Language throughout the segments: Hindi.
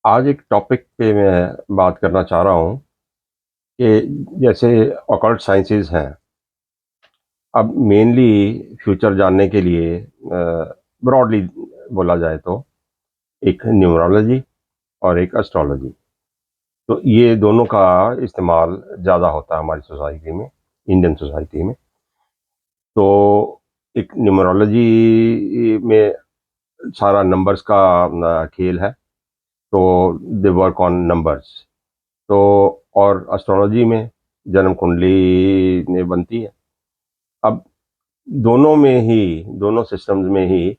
आज एक टॉपिक पे मैं बात करना चाह रहा हूँ कि जैसे ऑकल्ट साइंसेज हैं। अब मेनली फ्यूचर जानने के लिए ब्रॉडली बोला जाए तो एक न्यूमरोलॉजी और एक एस्ट्रोलॉजी, तो ये दोनों का इस्तेमाल ज़्यादा होता है हमारी सोसाइटी में, इंडियन सोसाइटी में। तो एक न्यूमरोलॉजी में सारा नंबर्स का खेल है, तो दे वर्क ऑन नंबर्स। तो और एस्ट्रोलॉजी में जन्म कुंडली ने बनती है। अब दोनों में ही, दोनों सिस्टम्स में ही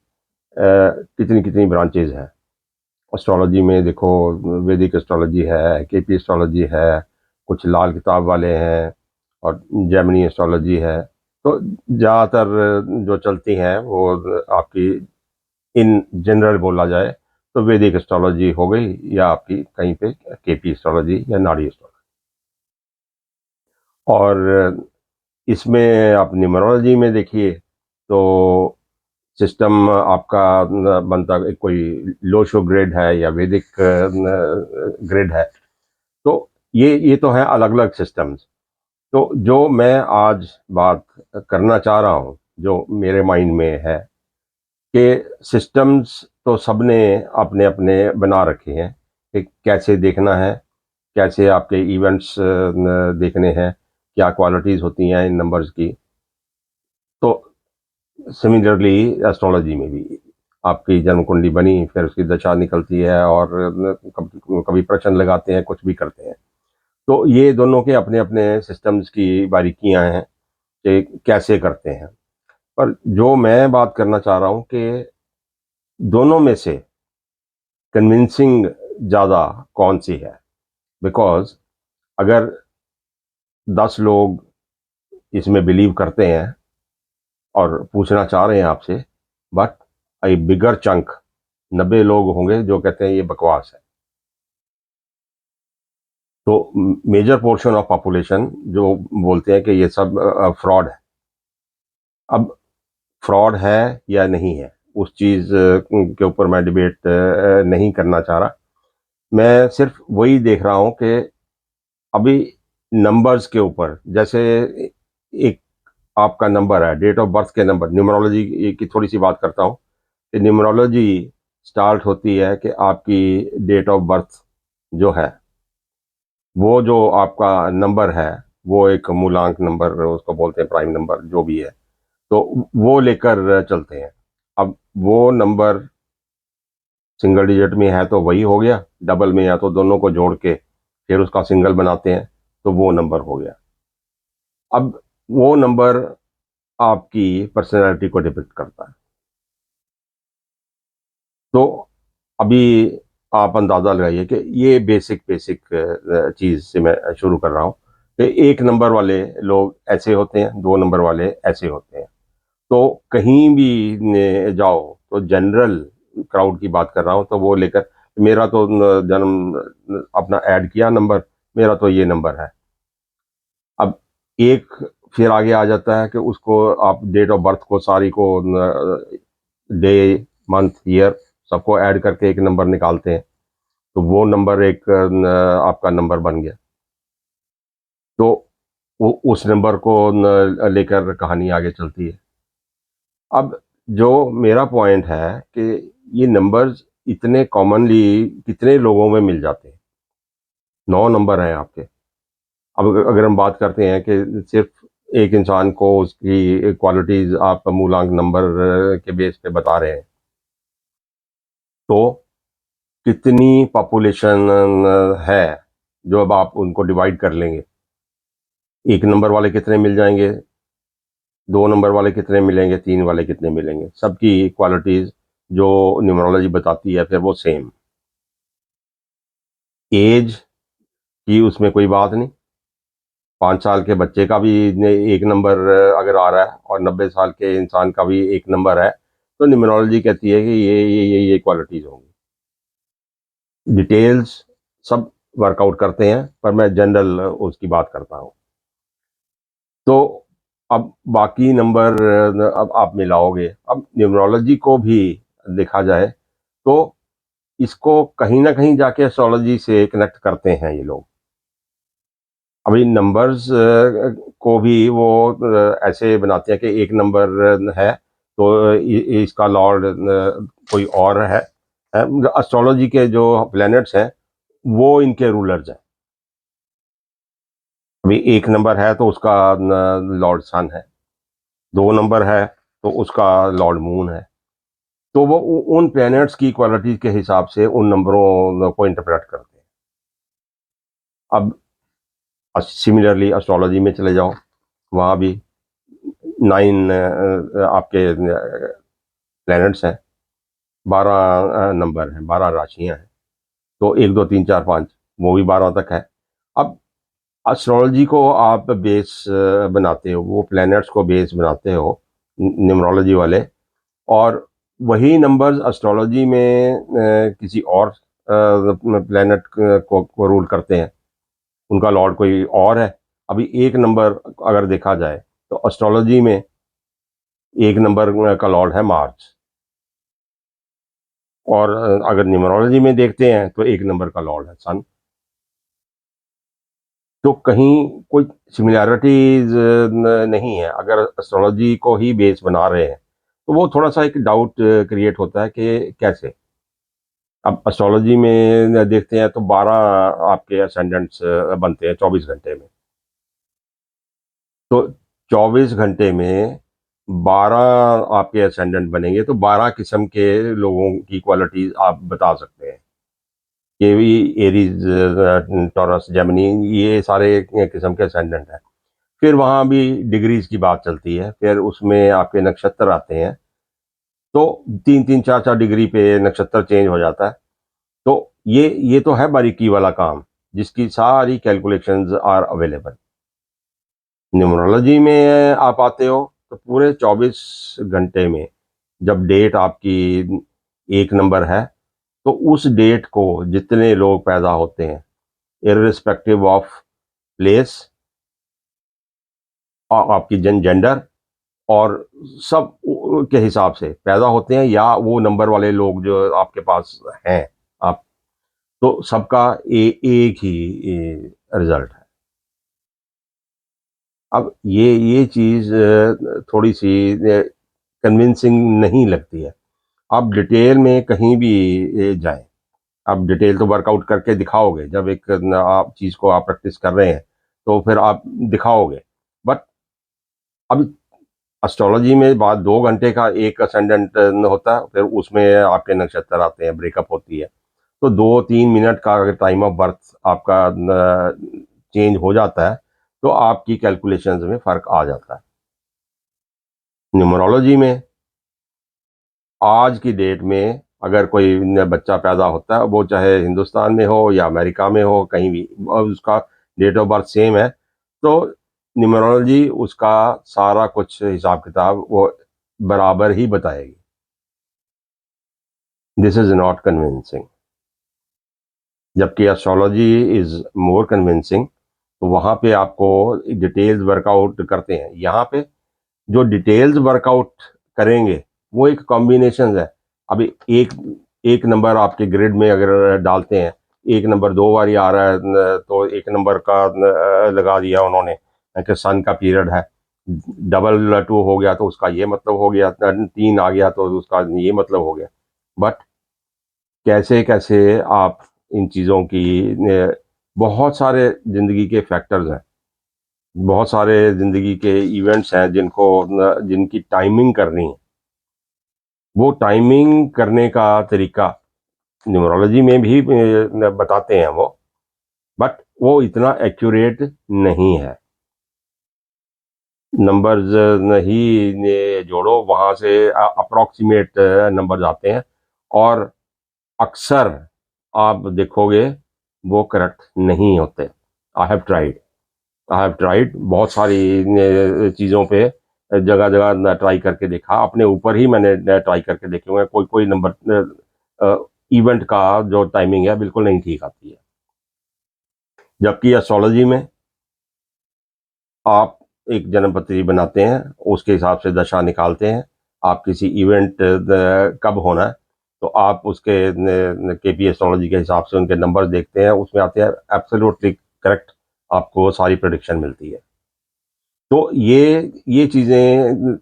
कितनी कितनी ब्रांचेज हैं। एस्ट्रोलॉजी में देखो, वैदिक एस्ट्रोलॉजी है, केपी एस्ट्रोलॉजी है, कुछ लाल किताब वाले हैं, और जैमिनी एस्ट्रोलॉजी है। तो ज़्यादातर जो चलती हैं वो आपकी, इन जनरल बोला जाए तो वैदिक एस्ट्रोलॉजी हो गई, या आपकी कहीं पे केपी एस्ट्रोलॉजी या नाड़ी एस्ट्रोलॉजी। और इसमें आप न्यूमरोलॉजी में देखिए तो सिस्टम आपका बनता कोई लोशो ग्रेड है या वैदिक ग्रेड है। तो ये तो है अलग अलग सिस्टम्स। तो जो मैं आज बात करना चाह रहा हूँ, जो मेरे माइंड में है कि सिस्टम्स तो सबने अपने अपने बना रखे हैं कि कैसे देखना है, कैसे आपके इवेंट्स देखने हैं, क्या क्वालिटीज़ होती हैं इन नंबर्स की। तो सिमिलरली एस्ट्रोलॉजी में भी आपकी जन्म कुंडली बनी, फिर उसकी दशा निकलती है, और कभी कभी प्रश्न लगाते हैं, कुछ भी करते हैं। तो ये दोनों के अपने अपने सिस्टम्स की बारीकियां हैं कि कैसे करते हैं। पर जो मैं बात करना चाह रहा हूँ कि दोनों में से कन्विंसिंग ज़्यादा कौन सी है। बिकॉज अगर 10 लोग इसमें बिलीव करते हैं और पूछना चाह रहे हैं आपसे, बट ए बिगर चंक 90 लोग होंगे जो कहते हैं ये बकवास है। तो मेजर पोर्शन ऑफ पॉपुलेशन जो बोलते हैं कि ये सब फ्रॉड है। अब फ्रॉड है या नहीं है, उस चीज़ के ऊपर मैं डिबेट नहीं करना चाह रहा। मैं सिर्फ वही देख रहा हूँ कि अभी नंबर्स के ऊपर, जैसे एक आपका नंबर है, डेट ऑफ बर्थ के नंबर, न्यूमरोलॉजी की थोड़ी सी बात करता हूँ कि न्यूमरोलॉजी स्टार्ट होती है कि आपकी डेट ऑफ बर्थ जो है, वो जो आपका नंबर है, वो एक मूलांक नंबर उसको बोलते हैं, प्राइम नंबर जो भी है, तो वो लेकर चलते हैं। अब वो नंबर सिंगल डिजिट में है तो वही हो गया, डबल में या तो दोनों को जोड़ के फिर उसका सिंगल बनाते हैं, तो वो नंबर हो गया। अब वो नंबर आपकी पर्सनैलिटी को डिपिक्ट करता है। तो अभी आप अंदाज़ा लगाइए कि ये बेसिक बेसिक चीज़ से मैं शुरू कर रहा हूँ कि एक नंबर वाले लोग ऐसे होते हैं, 2 नंबर वाले ऐसे होते हैं। तो कहीं भी जाओ, तो जनरल क्राउड की बात कर रहा हूँ, तो वो लेकर मेरा तो जन्म अपना ऐड किया नंबर, मेरा तो ये नंबर है। अब एक फिर आगे आ जाता है कि उसको आप डेट ऑफ बर्थ को सारी को, डे, मंथ, ईयर, सबको ऐड करके एक नंबर निकालते हैं, तो वो नंबर एक आपका नंबर बन गया। तो वो उस नंबर को लेकर कहानी आगे चलती है। अब जो मेरा पॉइंट है कि ये नंबर्स इतने कॉमनली कितने लोगों में मिल जाते हैं। 9 नंबर हैं आपके। अब अगर हम बात करते हैं कि सिर्फ एक इंसान को उसकी क्वालिटीज आप मूलांक नंबर के बेस पे बता रहे हैं, तो कितनी पॉपुलेशन है जो अब आप उनको डिवाइड कर लेंगे। एक नंबर वाले कितने मिल जाएंगे, 2 नंबर वाले कितने मिलेंगे, 3 वाले कितने मिलेंगे, सबकी क्वालिटीज जो न्यूमरोलॉजी बताती है फिर वो सेम। एज की उसमें कोई बात नहीं। 5 साल के बच्चे का भी एक नंबर अगर आ रहा है और 90 साल के इंसान का भी एक नंबर है, तो न्यूमरोलॉजी कहती है कि ये क्वालिटीज होंगी। डिटेल्स सब वर्कआउट करते हैं, पर मैं जनरल उसकी बात करता हूँ। तो अब बाकी नंबर अब आप मिलाओगे। अब न्यूमरोलॉजी को भी देखा जाए तो इसको कहीं ना कहीं जाके एस्ट्रोलॉजी से कनेक्ट करते हैं ये लोग। अभी नंबर्स को भी वो ऐसे बनाते हैं कि एक नंबर है तो इसका लॉर्ड कोई और है। एस्ट्रोलॉजी के जो प्लैनेट्स हैं वो इनके रूलर्स हैं। अभी एक नंबर है तो उसका लॉर्ड सन है, दो नंबर है तो उसका लॉर्ड मून है। तो वो उन प्लैनेट्स की क्वालिटीज के हिसाब से उन नंबरों को इंटरप्रेट करते हैं। अब सिमिलरली एस्ट्रोलॉजी में चले जाओ, वहाँ भी 9 आपके प्लैनेट्स हैं, 12 नंबर हैं, 12 राशियां हैं। तो 1 2 3 4 5 वो भी 12 तक है। अब एस्ट्रोलॉजी को आप बेस बनाते हो, वो प्लैनेट्स को बेस बनाते हो न्यूमरोलॉजी वाले, और वही नंबर्स एस्ट्रोलॉजी में किसी और प्लैनेट को रूल करते हैं, उनका लॉर्ड कोई और है। अभी एक नंबर अगर देखा जाए तो एस्ट्रोलॉजी में एक नंबर का लॉर्ड है मार्स, और अगर न्यूमरोलॉजी में देखते हैं तो एक नंबर का लॉर्ड है सन। तो कहीं कोई सिमिलैरिटीज नहीं है। अगर एस्ट्रोलॉजी को ही बेस बना रहे हैं तो वो थोड़ा सा एक डाउट क्रिएट होता है कि कैसे। अब एस्ट्रोलॉजी में देखते हैं तो 12 आपके असेंडेंट्स बनते हैं 24 घंटे में। तो 24 घंटे में 12 आपके असेंडेंट बनेंगे तो 12 किस्म के लोगों की क्वालिटीज आप बता सकते हैं। ये भी एरीज, टॉरस, जेमिनी, ये सारे किस्म के असेंडेंट हैं। फिर वहाँ भी डिग्रीज की बात चलती है, फिर उसमें आपके नक्षत्र आते हैं। तो 3 3 4 4 डिग्री पे नक्षत्र चेंज हो जाता है। तो ये तो है बारीकी वाला काम, जिसकी सारी कैलकुलेशंस आर अवेलेबल। न्यूमरोलॉजी में आप आते हो तो पूरे 24 घंटे में जब डेट आपकी एक नंबर है तो उस डेट को जितने लोग पैदा होते हैं, इररिस्पेक्टिव ऑफ प्लेस, आपकी जेंडर, और सब के हिसाब से पैदा होते हैं, या वो नंबर वाले लोग जो आपके पास हैं आप, तो सबका एक ही रिजल्ट है। अब ये चीज थोड़ी सी कन्विंसिंग नहीं लगती है। आप डिटेल में कहीं भी जाएं, आप डिटेल तो वर्कआउट करके दिखाओगे, जब एक आप चीज को आप प्रैक्टिस कर रहे हैं तो फिर आप दिखाओगे। बट अब एस्ट्रोलॉजी में बात 2 घंटे का एक असेंडेंट होता है, फिर उसमें आपके नक्षत्र आते हैं, ब्रेकअप होती है। तो 2 3 मिनट का अगर टाइम ऑफ बर्थ आपका चेंज हो जाता है तो आपकी कैलकुलेशंस में फर्क आ जाता है। न्यूमरोलॉजी में आज की डेट में अगर कोई बच्चा पैदा होता है, वो चाहे हिंदुस्तान में हो या अमेरिका में हो, कहीं भी, और उसका डेट ऑफ बर्थ सेम है, तो न्यूमरोलॉजी उसका सारा कुछ हिसाब किताब वो बराबर ही बताएगी। This is not convincing. जबकि एस्ट्रोलॉजी इज मोर कन्विंसिंग। तो वहां पे आपको डिटेल्स वर्कआउट करते हैं। यहाँ पे जो डिटेल्स वर्कआउट करेंगे वो एक कॉम्बिनेशन है। अभी एक एक नंबर आपके ग्रिड में अगर डालते हैं, एक नंबर 2 बार ही आ रहा है तो एक नंबर का लगा दिया उन्होंने कि सन का पीरियड है। डबल 2 हो गया तो उसका ये मतलब हो गया, 3 आ गया तो उसका ये मतलब हो गया। बट कैसे कैसे आप इन चीज़ों की बहुत सारे जिंदगी के फैक्टर्स हैं, बहुत सारे जिंदगी के इवेंट्स हैं जिनकी टाइमिंग करनी है। वो टाइमिंग करने का तरीका न्यूमरोलॉजी में भी बताते हैं वो, बट वो इतना एक्यूरेट नहीं है। नंबर्स नहीं जोड़ो, वहां से अप्रोक्सीमेट नंबर्स आते हैं, और अक्सर आप देखोगे वो करेक्ट नहीं होते। आई हैव ट्राइड बहुत सारी चीज़ों पे, जगह जगह ट्राई करके देखा, अपने ऊपर ही मैंने ट्राई करके देखे हुए हैं। कोई कोई नंबर इवेंट का जो टाइमिंग है बिल्कुल नहीं ठीक आती है। जबकि एस्ट्रोलॉजी में आप एक जन्मपत्री बनाते हैं, उसके हिसाब से दशा निकालते हैं, आप किसी इवेंट कब होना है तो आप उसके केपी एस्ट्रोलॉजी के हिसाब से उनके नंबर्स देखते हैं, उसमें आते हैं एब्सोल्युटली करेक्ट, आपको सारी प्रेडिक्शन मिलती है। तो ये चीज़ें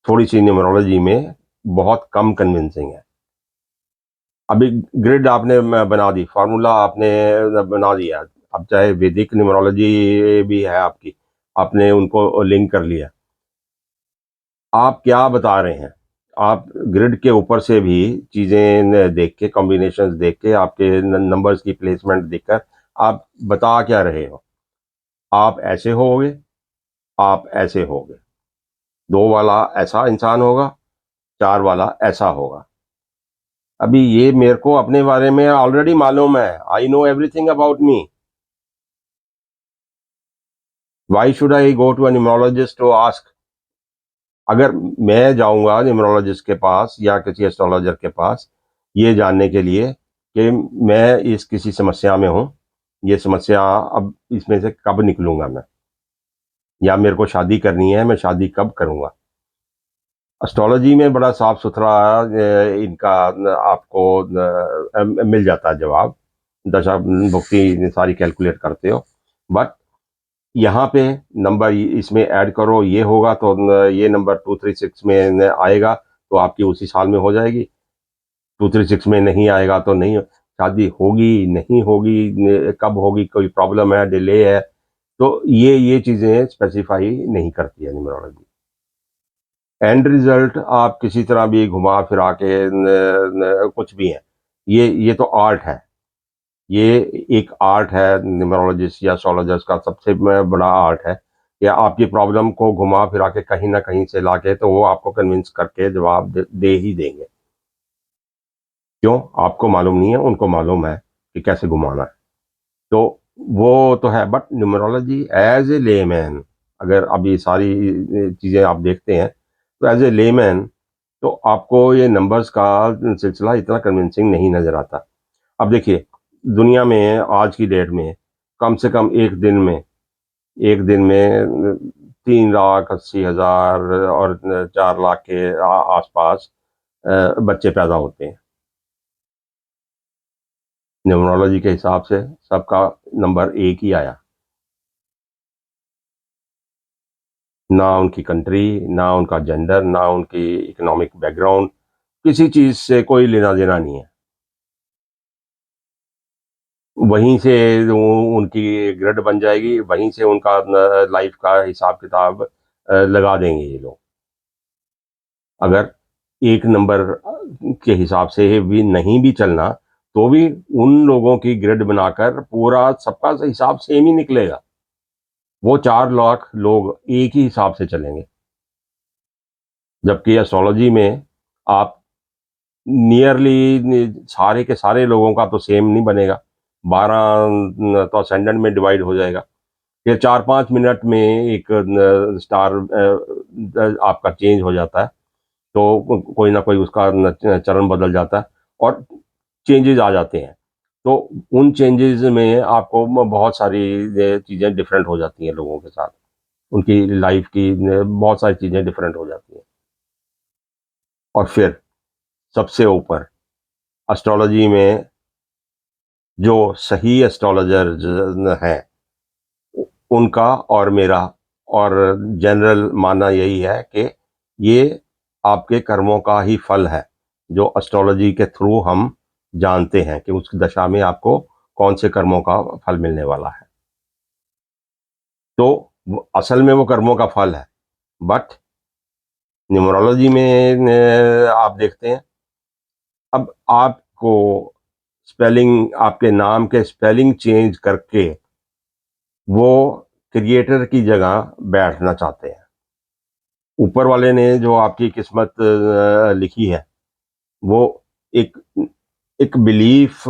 थोड़ी सी न्यूमरोलॉजी में बहुत कम कन्विंसिंग है। अभी ग्रिड आपने बना दी, फार्मूला आपने बना दिया, अब चाहे वैदिक न्यूमरोलॉजी भी है आपकी, आपने उनको लिंक कर लिया, आप क्या बता रहे हैं? आप ग्रिड के ऊपर से भी चीज़ें देख के, कॉम्बिनेशंस देख के, आपके नंबर्स की प्लेसमेंट देखकर आप बता क्या रहे हो? आप ऐसे होगे, आप ऐसे होगे, 2 वाला ऐसा इंसान होगा, 4 वाला ऐसा होगा। अभी ये मेरे को अपने बारे में ऑलरेडी मालूम है, I know everything about me. Why should I go to a numerologist to ask? अगर मैं जाऊंगा न्यूमरोलॉजिस्ट के पास या किसी एस्ट्रोलॉजर के पास ये जानने के लिए कि मैं इस किसी समस्या में हूं, ये समस्या अब इसमें से कब निकलूंगा मैं, या मेरे को शादी करनी है, मैं शादी कब करूंगा? एस्ट्रोलॉजी में बड़ा साफ सुथरा इनका आपको मिल जाता है जवाब, दशा भुक्ति सारी कैलकुलेट करते हो। बट यहाँ पे नंबर इसमें ऐड करो, ये होगा तो ये नंबर 236 में आएगा तो आपकी उसी साल में हो जाएगी, 236 में नहीं आएगा तो नहीं, शादी होगी नहीं होगी, कब होगी, कोई प्रॉब्लम है, डिले है, तो ये चीज़ें स्पेसिफाई नहीं करती है न्यूमरोलॉजी। एंड रिजल्ट आप किसी तरह भी घुमा फिरा के कुछ भी है, ये तो आर्ट है, ये एक आर्ट है, न्यूमरोलॉजिस्ट या एस्ट्रोलॉजर्स का सबसे बड़ा आर्ट है कि आपकी प्रॉब्लम को घुमा फिरा के कहीं ना कहीं से लाके तो वो आपको कन्विंस करके जवाब दे ही देंगे। क्यों? आपको मालूम नहीं है, उनको मालूम है कि कैसे घुमाना है। तो वो तो है, but numerology as a layman, अगर अभी सारी चीज़ें आप देखते हैं तो एज ए लेमैन तो आपको ये नंबर्स का सिलसिला इतना कन्विंसिंग नहीं नज़र आता। अब देखिए, दुनिया में आज की डेट में कम से कम एक दिन में 3,80,000 और 4 लाख के आसपास बच्चे पैदा होते हैं। न्यूमरोलॉजी के हिसाब से सबका नंबर एक ही आया, ना उनकी कंट्री, ना उनका जेंडर, ना उनकी इकोनॉमिक बैकग्राउंड, किसी चीज़ से कोई लेना देना नहीं है। वहीं से उनकी ग्रेड बन जाएगी, वहीं से उनका लाइफ का हिसाब किताब लगा देंगे ये लोग। अगर एक नंबर के हिसाब से भी नहीं भी चलना तो भी उन लोगों की ग्रिड बनाकर पूरा सबका हिसाब सेम ही निकलेगा, वो 4 लाख लोग एक ही हिसाब से चलेंगे। जबकि एस्ट्रोलॉजी में आप नियरली सारे के सारे लोगों का तो सेम नहीं बनेगा, 12 तो असेंडेंट में डिवाइड हो जाएगा, फिर 4-5 मिनट में एक स्टार आपका चेंज हो जाता है, तो कोई ना कोई उसका चरण बदल जाता है और चेंजेस आ जाते हैं। तो उन चेंजेस में आपको बहुत सारी चीज़ें डिफरेंट हो जाती हैं, लोगों के साथ उनकी लाइफ की बहुत सारी चीज़ें डिफरेंट हो जाती हैं। और फिर सबसे ऊपर एस्ट्रोलॉजी में जो सही एस्ट्रोलॉजर हैं उनका और मेरा और जनरल मानना यही है कि ये आपके कर्मों का ही फल है, जो एस्ट्रोलॉजी के थ्रू हम जानते हैं कि उस दशा में आपको कौन से कर्मों का फल मिलने वाला है। तो असल में वो कर्मों का फल है, बट न्यूमरोलॉजी में आप देखते हैं, अब आपको स्पेलिंग, आपके नाम के स्पेलिंग चेंज करके वो क्रिएटर की जगह बैठना चाहते हैं। ऊपर वाले ने जो आपकी किस्मत लिखी है वो एक एक बिलीफ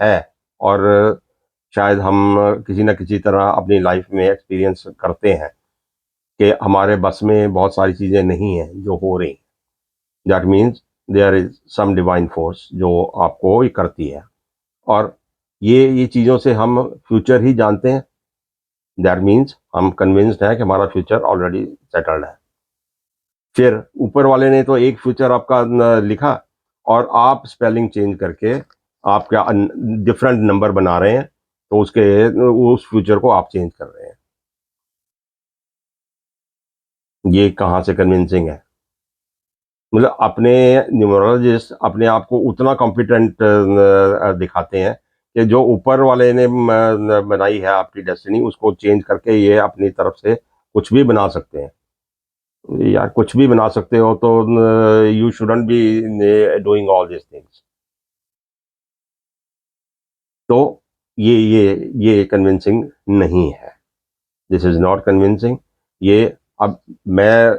है, और शायद हम किसी न किसी तरह अपनी लाइफ में एक्सपीरियंस करते हैं कि हमारे बस में बहुत सारी चीज़ें नहीं हैं जो हो रही। That means there is some divine force जो आपको ये करती है, और ये चीज़ों से हम फ्यूचर ही जानते हैं। दैट मीन्स हम कन्विंस्ड हैं कि हमारा फ्यूचर ऑलरेडी सेटल्ड है। फिर ऊपर वाले ने तो एक फ्यूचर आपका लिखा और आप स्पेलिंग चेंज करके आप क्या डिफरेंट नंबर बना रहे हैं, तो उसके उस फ्यूचर को आप चेंज कर रहे हैं। ये कहाँ से कन्विंसिंग है? मतलब अपने न्यूमरोलॉजिस्ट अपने आप को उतना कॉम्पिटेंट दिखाते हैं कि जो ऊपर वाले ने बनाई है आपकी डेस्टिनी, उसको चेंज करके ये अपनी तरफ से कुछ भी बना सकते हैं। यार कुछ भी बना सकते हो तो you shouldn't be doing all this things. तो ये कन्विंसिंग नहीं है। This is not convincing. ये अब मैं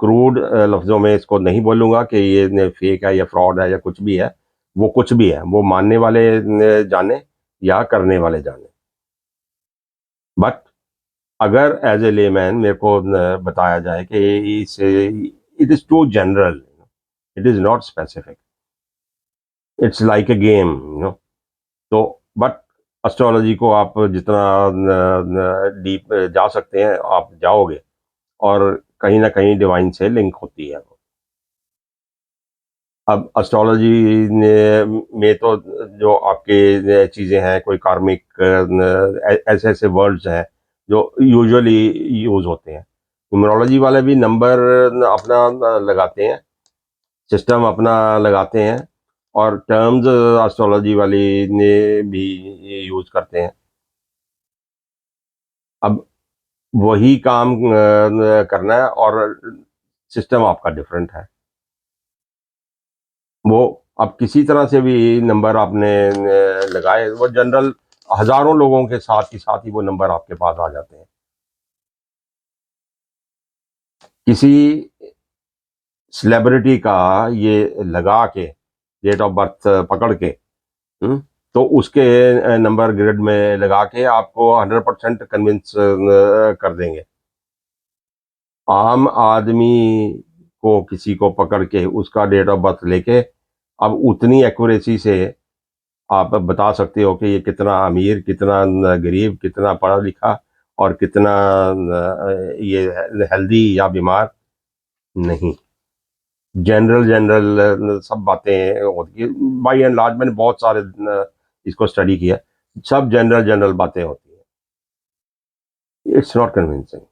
क्रूड लफ्जों में इसको नहीं बोलूंगा कि ये फेक है या फ्रॉड है या कुछ भी है। वो कुछ भी है, वो मानने वाले जाने या करने वाले जाने। बट अगर एज ए लेमैन मेरे को बताया जाए कि it is too general, it is not specific, it's like a game, तो बट एस्ट्रोलॉजी को आप जितना डीप जा सकते हैं आप जाओगे, और कहीं ना कहीं डिवाइन से लिंक होती है। अब एस्ट्रोलॉजी में तो जो आपके चीज़ें हैं, कोई कार्मिक ऐसे ऐसे वर्ड्स हैं जो यूजुअली यूज होते हैं। न्यूमरोलॉजी वाले भी नंबर अपना लगाते हैं, सिस्टम अपना लगाते हैं, और टर्म्स एस्ट्रोलॉजी वाली ने भी यूज करते हैं। अब वही काम करना है, और सिस्टम आपका डिफरेंट है। वो अब किसी तरह से भी नंबर आपने लगाए, वो जनरल हजारों लोगों के साथ ही वो नंबर आपके पास आ जाते हैं। किसी सेलिब्रिटी का ये लगा के डेट ऑफ बर्थ पकड़ के, हम्म, तो उसके नंबर ग्रिड में लगा के आपको 100% कन्विंस कर देंगे। आम आदमी को किसी को पकड़ के उसका डेट ऑफ बर्थ लेके अब उतनी एक्यूरेसी से आप बता सकते हो कि ये कितना अमीर, कितना गरीब, कितना पढ़ा लिखा, और कितना ये हेल्दी या बीमार नहीं। जनरल जनरल सब बातें होती है। बाई एंड लार्ज मैंने बहुत सारे इसको स्टडी किया, सब जनरल जनरल बातें होती है। It's not convincing.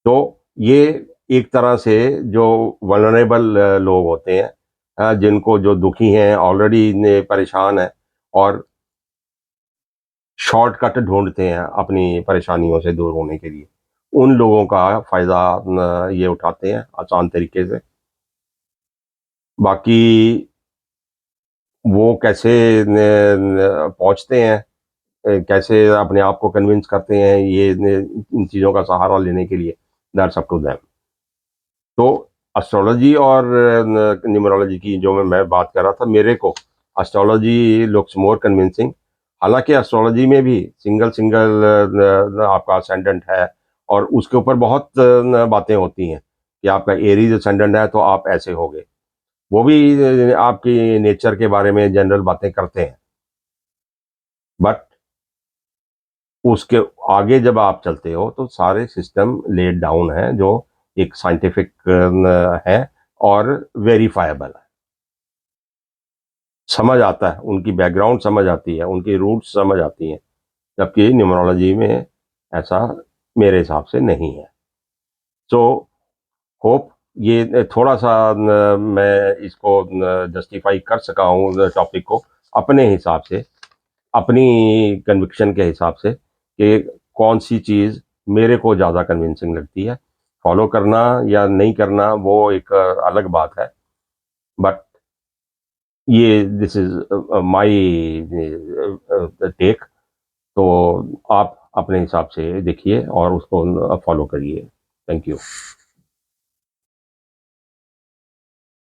तो ये एक तरह से जो वल्नरेबल लोग होते हैं, जिनको जो दुखी हैं, ऑलरेडी परेशान है, और शॉर्टकट ढूंढते हैं अपनी परेशानियों से दूर होने के लिए, उन लोगों का फायदा ये उठाते हैं आसान तरीके से। बाकी वो कैसे पहुंचते हैं, कैसे अपने आप को कन्विंस करते हैं, ये इन चीज़ों का सहारा लेने के लिए, दैट्स अप टू देम। तो एस्ट्रोलॉजी और न्यूमरोलॉजी की जो मैं बात कर रहा था, मेरे को एस्ट्रोलॉजी लुक्स मोर कन्विंसिंग। हालांकि एस्ट्रोलॉजी में भी सिंगल सिंगल आपका असेंडेंट है, और उसके ऊपर बहुत बातें होती हैं कि आपका एरीज असेंडेंट है तो आप ऐसे होगे। वो भी आपकी नेचर के बारे में जनरल बातें करते हैं, बट उसके आगे जब आप चलते हो तो सारे सिस्टम लेड डाउन है, जो एक साइंटिफिक है और वेरीफाएबल है। समझ आता है, उनकी बैकग्राउंड समझ आती है, उनकी रूट्स समझ आती हैं, जबकि न्यूमरोलॉजी में ऐसा मेरे हिसाब से नहीं है। सो होप ये थोड़ा सा मैं इसको जस्टिफाई कर सका हूँ टॉपिक को अपने हिसाब से, अपनी कन्विक्शन के हिसाब से, कि कौन सी चीज़ मेरे को ज़्यादा कन्विंसिंग लगती है। फॉलो करना या नहीं करना वो एक अलग बात है, बट ये दिस इज माय टेक। तो आप अपने हिसाब से देखिए और उसको फॉलो करिए। Thank you.